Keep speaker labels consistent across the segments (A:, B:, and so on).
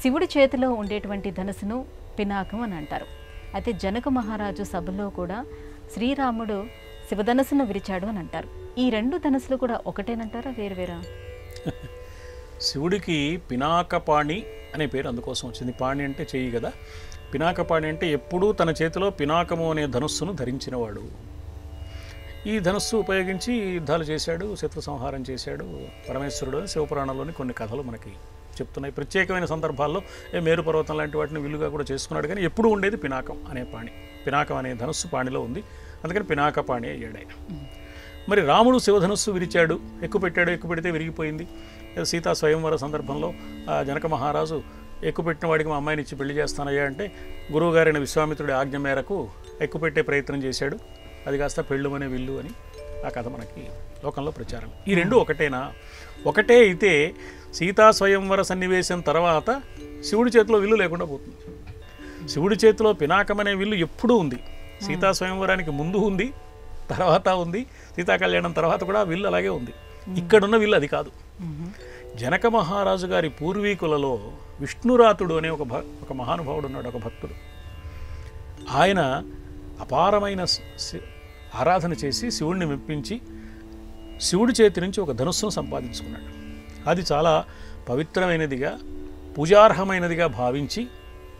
A: శివుడి చేతిలో ఉండేటువంటి ధనుసును పినాకం అని అంటారు. అయితే జనక మహారాజు సభలో కూడా శ్రీరాముడు శివధనుసును విరిచాడు అని అంటారు. ఈ రెండు ధనుసులు కూడా ఒకటేనంటారా, వేరువేరా?
B: శివుడికి పినాకపాణి అనే పేరు అందుకోసం వచ్చింది. పాణి అంటే చెయ్యి కదా. పినాకపాణి అంటే ఎప్పుడూ తన చేతిలో పినాకము అనే ధనుస్సును ధరించినవాడు. ఈ ధనుస్సు ఉపయోగించి యుద్ధాలు చేశాడు, శత్రు సంహారం చేశాడు పరమేశ్వరుడు అని శివపురాణంలోని కొన్ని కథలు మనకి చెప్తున్నాయి. ప్రత్యేకమైన సందర్భాల్లో మేరు పర్వతం లాంటి వాటిని విల్లుగా కూడా చేసుకున్నాడు. కానీ ఎప్పుడు ఉండేది పినాకం అనే పాణి. పినాకం అనే ధనుస్సు పాణిలో ఉంది, అందుకని పినాకపాణి అయ్యాడు ఆయన. మరి రాముడు శివధనుస్సు విరిచాడు, ఎక్కుపెట్టాడు, ఎక్కుపెడితే విరిగిపోయింది. సీతా స్వయంవర సందర్భంలో జనక మహారాజు ఎక్కుపెట్టిన వాడికి మా అమ్మాయిని ఇచ్చి పెళ్లి చేస్తానయ్యా అంటే గురువుగారైన విశ్వామిత్రుడి ఆజ్ఞ మేరకు ఎక్కుపెట్టే ప్రయత్నం చేశాడు. అది కాస్త పెళ్ళుమనే విల్లు అని ఆ కథ మనకి లోకంలో ప్రచారం. ఈ రెండు ఒకటేనా? ఒకటే అయితే సీతా స్వయంవర సన్నివేశం తర్వాత శివుడి చేతిలో విల్లు లేకుండా పోతుంది. శివుడి చేతిలో పినాకమనే విల్లు ఎప్పుడూ ఉంది. సీతా స్వయంవరానికి ముందు ఉంది, తర్వాత ఉంది, సీతా కళ్యాణం తర్వాత కూడా విల్లు అలాగే ఉంది. ఇక్కడున్న విల్లు అది కాదు. జనక మహారాజు గారి పూర్వీకులలో విష్ణురాతుడు అనే ఒక మహానుభావుడు ఉన్నాడు, ఒక భక్తుడు. ఆయన అపారమైన ఆరాధన చేసి శివుడిని మెప్పించి శివుడి చేతి నుంచి ఒక ధనుస్సును సంపాదించుకున్నాడు. అది చాలా పవిత్రమైనదిగా, పూజార్హమైనదిగా భావించి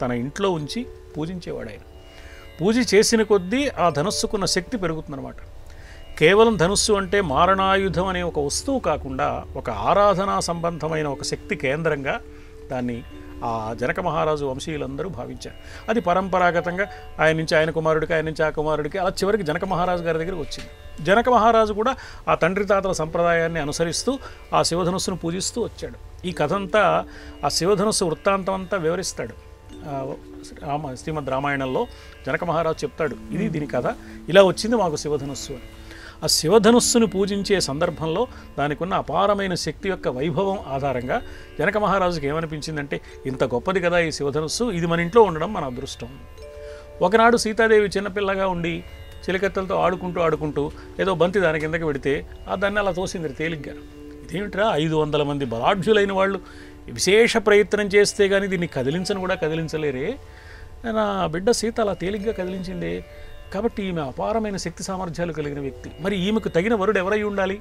B: తన ఇంట్లో ఉంచి పూజించేవాడు ఆయన. పూజ చేసిన కొద్దీ ఆ ధనుస్సుకున్న శక్తి పెరుగుతుందన్నమాట. కేవలం ధనుస్సు అంటే మారణాయుధం అనే ఒక వస్తువు కాకుండా ఒక ఆరాధనా సంబంధమైన ఒక శక్తి కేంద్రంగా దాన్ని ఆ జనక మహారాజు వంశీయులందరూ భావించారు. అది పరంపరాగతంగా ఆయన నుంచి ఆయన కుమారుడికి, ఆయన నుంచి ఆ కుమారుడికి, అలా చివరికి జనక మహారాజు గారి దగ్గరికి వచ్చింది. జనక మహారాజు కూడా ఆ తండ్రి తాతల సంప్రదాయాన్ని అనుసరిస్తూ ఆ శివధనుస్సును పూజిస్తూ వచ్చాడు. ఈ కథ అంతా ఆ శివధనుస్సు వృత్తాంతం అంతా వివరిస్తాడు. శ్రీమద్ రామాయణంలో జనక మహారాజు చెప్తాడు, ఇది దీని కథ, ఇలా వచ్చింది మాకు శివధనుస్సు అని. ఆ శివధనుస్సును పూజించే సందర్భంలో దానికి ఉన్న అపారమైన శక్తి యొక్క వైభవం ఆధారంగా జనక మహారాజుకి ఏమనిపించిందంటే, ఇంత గొప్పది కదా ఈ శివధనుస్సు, ఇది మన ఇంట్లో ఉండడం మన అదృష్టం. ఒకనాడు సీతాదేవి చిన్నపిల్లగా ఉండి చిలకత్తలతో ఆడుకుంటూ ఏదో బంతి దాని కిందకి పెడితే దాన్ని అలా తోసింది తేలిగ్గా. ఇదేమిట్రా, 500 మంది బలాఢ్యులైన వాళ్ళు విశేష ప్రయత్నం చేస్తే కానీ దీన్ని కదిలించను కూడా కదిలించలేరే, నా బిడ్డ సీత అలా తేలిగ్గా కదిలించిందే, కాబట్టి ఈమె అపారమైన శక్తి సామర్థ్యాలు కలిగిన వ్యక్తి. మరి ఈమెకు తగిన వరుడు ఎవరై ఉండాలి?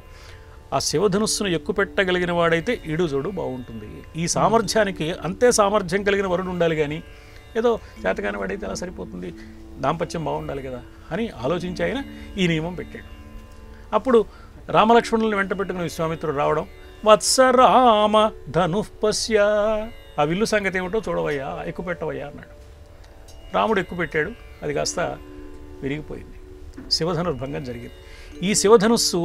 B: ఆ శివధనుస్సును ఎక్కుపెట్టగలిగిన వాడైతే ఈడుజోడు బాగుంటుంది. ఈ సామర్థ్యానికి అంతే సామర్థ్యం కలిగిన వరుడు ఉండాలి, కానీ ఏదో చేతగాని వాడైతే అలా సరిపోతుంది, దాంపత్యం బాగుండాలి కదా అని ఆలోచించి ఆయన ఈ నియమం పెట్టాడు. అప్పుడు రామలక్ష్మణులను వెంట పెట్టుకున్న విశ్వామిత్రుడు రావడం, వత్స రామ ధనుఃపశ్య, ఆ విల్లు సంగతి ఏమిటో చూడవయ్యా, ఎక్కుపెట్టవయ్యా అన్నాడు. రాముడు ఎక్కుపెట్టాడు, అది కాస్త విరిగిపోయింది, శివధనుర్భంగం జరిగింది. ఈ శివధనుస్సు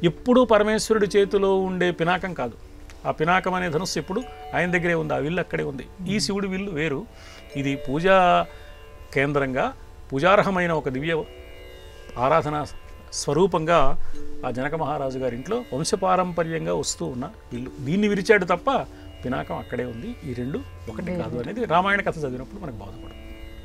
B: ఎప్పుడూ పరమేశ్వరుడి చేతిలో ఉండే పినాకం కాదు. ఆ పినాకం అనే ధనుస్సు ఎప్పుడు ఆయన దగ్గరే ఉంది, ఆ విల్లు అక్కడే ఉంది. ఈ శివుడి విల్లు వేరు. ఇది పూజా కేంద్రంగా, పూజార్హమైన ఒక దివ్య ఆరాధన స్వరూపంగా ఆ జనక మహారాజు గారి ఇంట్లో వంశపారంపర్యంగా వస్తూ ఉన్న విల్లు. దీన్ని విరిచాడు తప్ప పినాకం అక్కడే ఉంది. ఈ రెండు ఒకటి కాదు అనేది రామాయణ కథ చదివినప్పుడు మనకు బాధపడుతుంది.